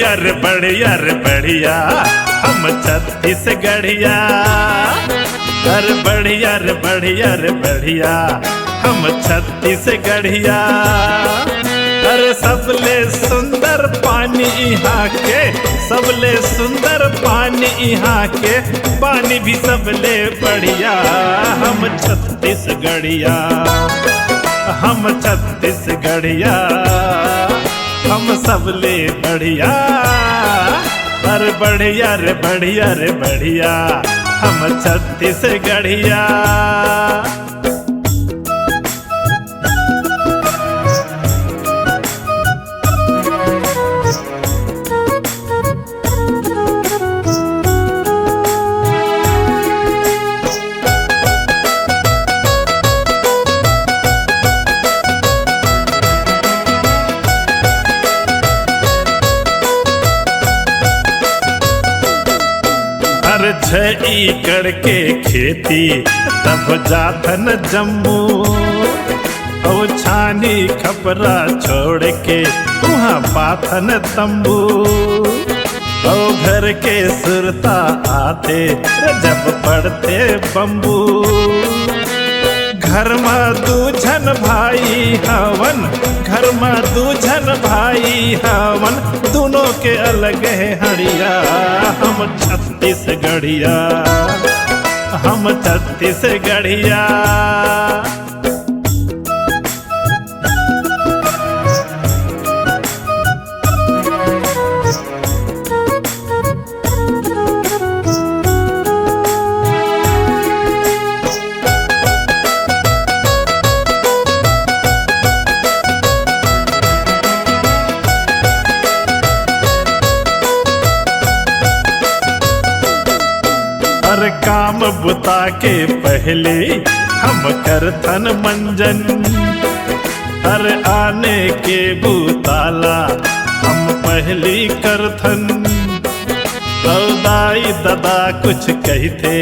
बढ़िया रे बढ़िया रे बढ़िया हम छत्तीसगढ़िया। अरे बढ़िया रे बढ़िया रे बढ़िया हम छत्तीसगढ़िया। अरे सबले सुंदर पानी यहाँ के, सबले सुंदर पानी यहाँ के, पानी भी सबले बढ़िया हम छत्तीसगढ़िया। हम छत्तीसगढ़िया हम सबले बढ़िया। अरे बढ़िया रे बढ़िया रे बढ़िया हम छत्तीसगढ़िया। हर 6 एकड़ के खेती तब जाथन जम्मू। ओ छानी खपरा छोड़ के वहाँ पाथन तंबू। ओ घर के सुरता आते जब पड़ते बम्बू। घर में दूझन भाई हवन, घर में दूझन भाई हवन, दोनों के अलग है हड़िया हम छत्तीसगढ़िया। हम छत्तीसगढ़िया। हर काम बुता के पहले हम करथन मंजन। हर आने के बुताला हम पहली करथन। दाई दादा कुछ कहते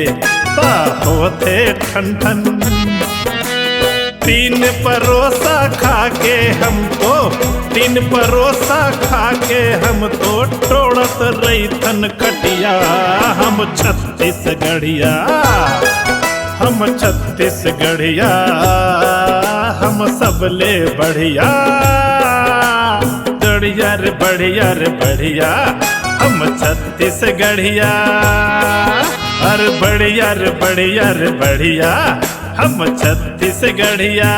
ता होते ठन ठन। 3 परोसा खा के हम तो, 3 परोसा खा के हम तो टोड़त रहीथन खटिया हम छत्तीसगढ़िया। हम छत्तीसगढ़िया हम सबले बढ़िया। बढ़िया रे बढ़िया रे बढ़िया हम छत्तीसगढ़िया। अरे बढ़िया रे बढ़िया रे बढ़िया हम छत्तीसगढ़िया।